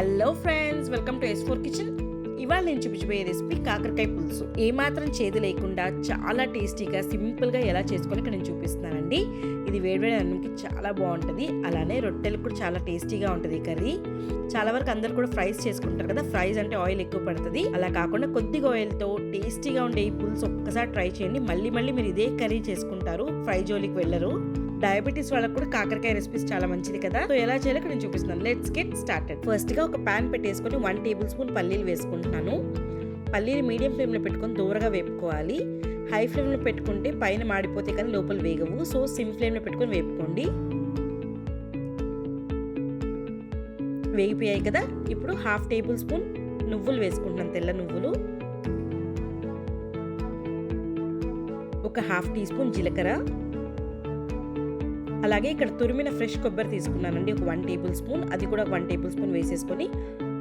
Hello friends, welcome to S4 kitchen. ఇవాళ నేను చూపించబోయే రెసిపీ కాకరకాయ పులుసు. ఏమాత్రం చేదు లేకుండా చాలా టేస్టీగా సింపుల్గా ఎలా చేసుకోవాలి ఇక్కడ నేను చూపిస్తున్నానండి. ఇది వేడివేడి అన్నంకి చాలా బాగుంటుంది, అలానే రొట్టెలకు కూడా చాలా టేస్టీగా ఉంటుంది ఈ కర్రీ. చాలా వరకు అందరు కూడా ఫ్రైస్ చేసుకుంటారు కదా, ఫ్రైస్ అంటే ఆయిల్ ఎక్కువ పడుతుంది. అలా కాకుండా కొద్దిగా ఆయిల్తో టేస్టీగా ఉండే ఈ పులుసు ఒక్కసారి ట్రై చేయండి. మళ్ళీ మీరు ఇదే కర్రీ చేసుకుంటారు, ఫ్రై జోలికి వెళ్ళరు. డయాబెటీస్ వాళ్ళకు కూడా కాకరకాయ రెసిపీస్ చాలా మంచిది కదా. సో ఎలా చేయాలో ఇక్కడ నేను చూపిస్తున్నాను. Let's get started. ఫస్ట్ గా ఒక పాన్ పెట్టేసుకొని 1 టేబుల్ స్పూన్ పల్లీలు వేసుకుంటున్నాను. పల్లీలు మీడియం ఫ్లేమ్ లో పెట్టుకొని దూరగా వేపుకోవాలి. హై ఫ్లేమ్ లో పెట్టుకుంటే పైన మాడిపోతే కానీ లోపల వేగవు. సో సిమ్ ఫ్లేమ్ లో పెట్టుకొని వేపుకోండి. వేగిపోయాయి కదా. ఇప్పుడు 1/2 టేబుల్ స్పూన్ నువ్వులు వేసుకుంటున్నాను, తెల్ల నువ్వులు. ఒక 1/2 టీ స్పూన్ జీలకర్ర. అలాగే ఇక్కడ తురిమిన ఫ్రెష్ కొబ్బరి తీసుకున్నానండి, ఒక 1 టేబుల్ స్పూన్. అది కూడా 1 టేబుల్ స్పూన్ వేసేసుకొని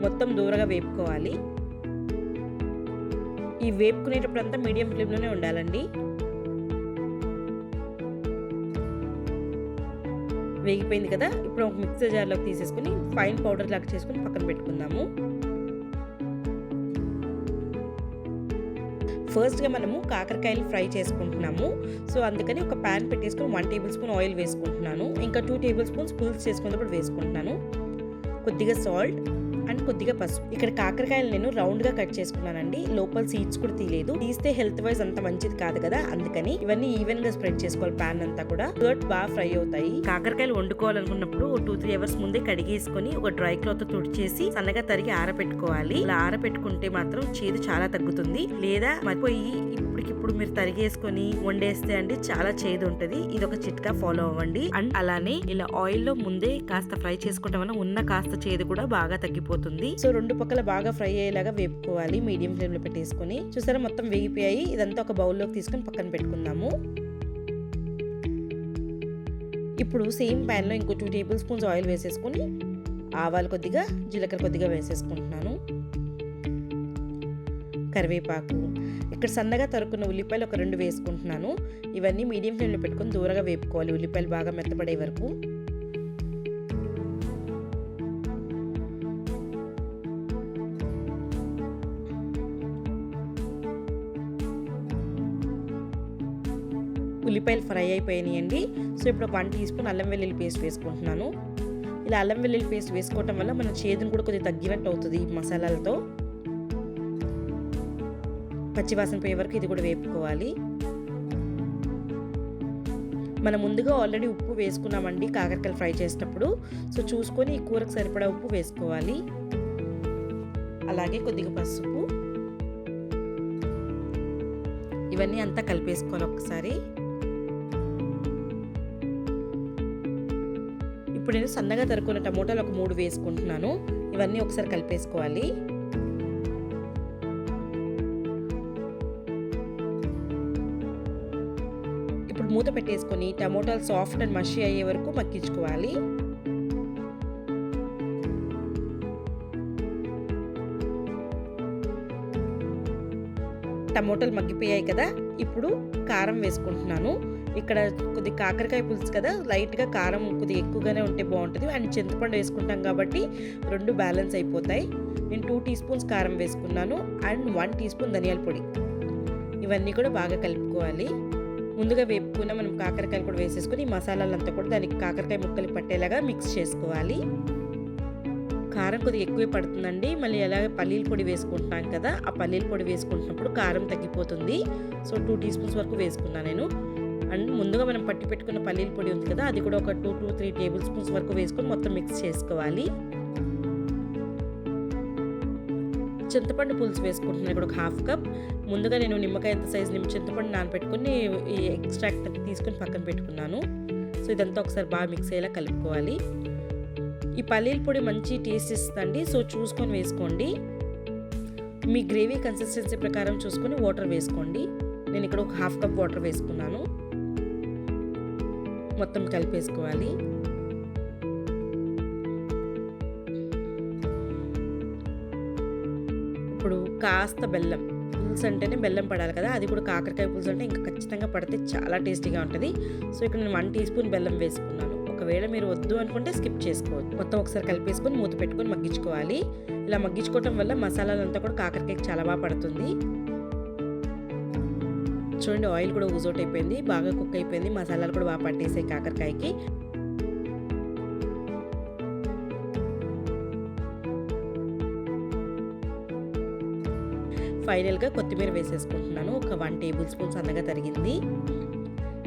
మొత్తం దూరగా వేపుకోవాలి. ఈ వేపుకునేటప్పుడు అంతా మీడియం ఫ్లేమ్లోనే ఉండాలండి. వేగిపోయింది కదా. ఇప్పుడు ఒక మిక్సర్ జార్లోకి తీసేసుకొని ఫైన్ పౌడర్ లాగా చేసుకొని పక్కన పెట్టుకుందాము. ఫస్ట్గా మనము కాకరకాయలు ఫ్రై చేసుకుంటున్నాము. సో అందుకని ఒక ప్యాన్ పెట్టేసుకొని 1 టేబుల్ స్పూన్ ఆయిల్ వేసుకుంటున్నాను. ఇంకా 2 టేబుల్ స్పూన్స్ పులుసు చేసుకున్నప్పుడు వేసుకుంటున్నాను. కొద్దిగా సాల్ట్ అండ్ కొద్దిగా పసుపు. ఇక్కడ కాకరకాయలు నేను రౌండ్గా కట్ చేసుకున్నానండి, లోపల సీడ్స్ కూడా తీయలేదు. తీస్తే హెల్త్ వైజ్ అంత మంచిది కాదు కదా, అందుకని ఇవన్నీ ఈవెన్ గా స్ప్రెడ్ చేసుకోవాలి ప్యాన్ అంతా కూడా. బాగా ఫ్రై అవుతాయి. కాకరకాయలు వండుకోవాలనుకున్నప్పుడు 2-3 అవర్స్ ముందే కడిగేసుకొని ఒక డ్రై క్లాత్ తుడిచేసి సన్నగా తరిగి ఆరపెట్టుకోవాలి. ఇలా ఆరపెట్టుకుంటే మాత్రం చేదు చాలా తగ్గుతుంది. లేదా మరిపోయి ఇప్పటికిప్పుడు మీరు తరిగేసుకొని వండేస్తే అండి చాలా చేదు ఉంటది. ఇది ఒక చిట్కా ఫాలో అవ్వండి. అండ్ అలానే ఇలా ఆయిల్ లో ముందే కాస్త ఫ్రై చేసుకోవడం వల్ల ఉన్న కాస్త చేదు కూడా బాగా తగ్గిపోతుంది. సో 2 పక్కల బాగా ఫ్రై అయ్యేలాగా వేపుకోవాలి మీడియం ఫ్లేమ్ లో పెట్టేసుకొని. చూసారా, మొత్తం వేగిపోయాయి. ఇదంతా ఒక బౌల్లోకి తీసుకొని పక్కన పెట్టుకుందాము. ఇప్పుడు సేమ్ ప్యాన్ లో ఇంకో 2 టేబుల్ స్పూన్స్ ఆయిల్ వేసేసుకొని ఆవాలు కొద్దిగా, జీలకర్ర కొద్దిగా వేసేసుకుంటున్నాను. కరివేపాకు, ఇక్కడ సన్నగా తరుక్కున్న ఉల్లిపాయలు ఒక 2 వేసుకుంటున్నాను. ఇవన్నీ మీడియం ఫ్లేమ్ లో పెట్టుకొని దూరగా వేపుకోవాలి, ఉల్లిపాయలు బాగా మెత్తపడే వరకు. ఉల్లిపాయలు ఫ్రై అయిపోయినాయండి. సో ఇప్పుడు 1 టీ స్పూన్ అల్లం వెల్లుల్లి పేస్ట్ వేసుకుంటున్నాను. ఇలా అల్లం వెల్లుల్లి పేస్ట్ వేసుకోవటం వల్ల మన చేదును కూడా కొద్దిగా తగ్గినట్టు అవుతుంది ఈ మసాలాలతో. పచ్చివాసన పోయే వరకు ఇది కూడా వేపుకోవాలి. మనం ముందుగా ఆల్రెడీ ఉప్పు వేసుకున్నామండి కాకరకాయలు ఫ్రై చేసేటప్పుడు. సో చూసుకొని ఈ కూరకు సరిపడా ఉప్పు వేసుకోవాలి. అలాగే కొద్దిగా పసుపు. ఇవన్నీ అంతా కలిపేసుకోవాలి ఒకసారి. ఇప్పుడు నేను సన్నగా తరుక్కున్న టమోటాలు ఒక 3 వేసుకుంటున్నాను. ఇవన్నీ ఒకసారి కలిపేసుకోవాలి. ఇప్పుడు మూత పెట్టేసుకొని టమోటాలు సాఫ్ట్ అండ్ మషీ అయ్యే వరకు మగ్గించుకోవాలి. టమోటాలు మగ్గిపోయాయి కదా. ఇప్పుడు కారం వేసుకుంటున్నాను. ఇక్కడ కొద్ది కాకరకాయ పులుసు కదా, లైట్గా కారం కొద్దిగా ఎక్కువగానే ఉంటే బాగుంటుంది. అండ్ చింతపండు వేసుకుంటాం కాబట్టి 2 బ్యాలెన్స్ అయిపోతాయి. నేను 2 టీ స్పూన్స్ కారం వేసుకున్నాను అండ్ 1 టీ స్పూన్ ధనియాల పొడి. ఇవన్నీ కూడా బాగా కలుపుకోవాలి. ముందుగా వేపుకున్న మనం కాకరకాయలు కూడా వేసేసుకొని ఈ మసాలాలంతా కూడా దానికి కాకరకాయ ముక్కలు పట్టేలాగా మిక్స్ చేసుకోవాలి. కారం కొద్దిగా ఎక్కువే పడుతుందండి. మళ్ళీ అలాగే పల్లీల పొడి వేసుకుంటున్నాం కదా, ఆ పల్లీల పొడి వేసుకుంటున్నప్పుడు కారం తగ్గిపోతుంది. సో 2 టీ స్పూన్స్ వరకు వేసుకున్నాను నేను. అండ్ ముందుగా మనం పట్టి పెట్టుకున్న పల్లీల పొడి ఉంది కదా, అది కూడా ఒక 2-3 టేబుల్ స్పూన్స్ వరకు వేసుకొని మొత్తం మిక్స్ చేసుకోవాలి. చింతపండు పులుసు వేసుకుంటున్నాను ఇక్కడ ఒక 1/2 కప్. ముందుగా నేను నిమ్మకాయ ఎంత సైజు చింతపండు నానబెట్టుకుని ఈ ఎక్స్ట్రాక్ట్ తీసుకొని పక్కన పెట్టుకున్నాను. సో ఇదంతా ఒకసారి బాగా మిక్స్ అయ్యేలా కలుపుకోవాలి. ఈ పల్లీల పొడి మంచి టేస్ట్ ఇస్తుందండి, సో చూసుకొని వేసుకోండి. మీ గ్రేవీ కన్సిస్టెన్సీ ప్రకారం చూసుకొని వాటర్ వేసుకోండి. నేను ఇక్కడ ఒక 1/2 కప్ వాటర్ వేసుకున్నాను. మొత్తం కలిపేసుకోవాలి. ఇప్పుడు కాస్త బెల్లం, పులుసు అంటేనే బెల్లం పడాలి కదా, అది కూడా కాకరకాయ పులుసు అంటే ఇంకా ఖచ్చితంగా పడితే చాలా టేస్టీగా ఉంటుంది. సో ఇక్కడ నేను 1 టీ స్పూన్ బెల్లం వేసుకున్నాను. ఒక ఒకవేళ మీరు వద్దు అనుకుంటే స్కిప్ చేసుకోవచ్చు. మొత్తం ఒకసారి కలిపేసుకొని మూత పెట్టుకొని మగ్గించుకోవాలి. ఇలా మగ్గించుకోవటం వల్ల మసాలాలంతా కూడా కాకరకాయకి చాలా బాగా పడుతుంది. చూడండి ఆయిల్ కూడా ఊజ్ అవుట్ అయిపోయింది, బాగా కుక్ అయిపోయింది, మసాలాలు కూడా బాగా పట్టేసాయి కాకరకాయకి. ఫైనల్గా కొత్తిమీర వేసేసుకుంటున్నాను, ఒక 1 టేబుల్ స్పూన్ సన్నగా తరిగింది.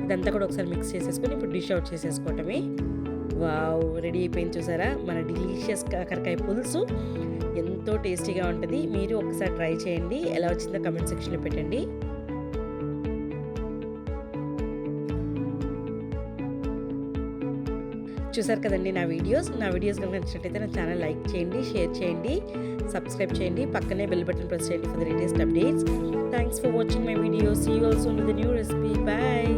ఇదంతా కూడా ఒకసారి మిక్స్ చేసేసుకొని ఇప్పుడు డిష్ అవుట్ చేసేసుకోవటమే. వావ్, రెడీ అయిపోయింది చూసారా మన డిలీషియస్ కాకరకాయ పులుసు. ఎంతో టేస్టీగా ఉంటుంది. మీరు ఒకసారి ట్రై చేయండి, ఎలా వచ్చిందో కమెంట్ సెక్షన్లో పెట్టండి. చూసారు కదండి నా వీడియోస్ కనుక నచ్చినట్లయితే నా ఛానల్ లైక్ చేయండి, షేర్ చేయండి, సబ్స్క్రైబ్ చేయండి, పక్కనే బెల్ బటన్ ప్రెస్ చేయండి for the latest updates. Thanks for watching my videos. See you all soon with new recipe. Bye.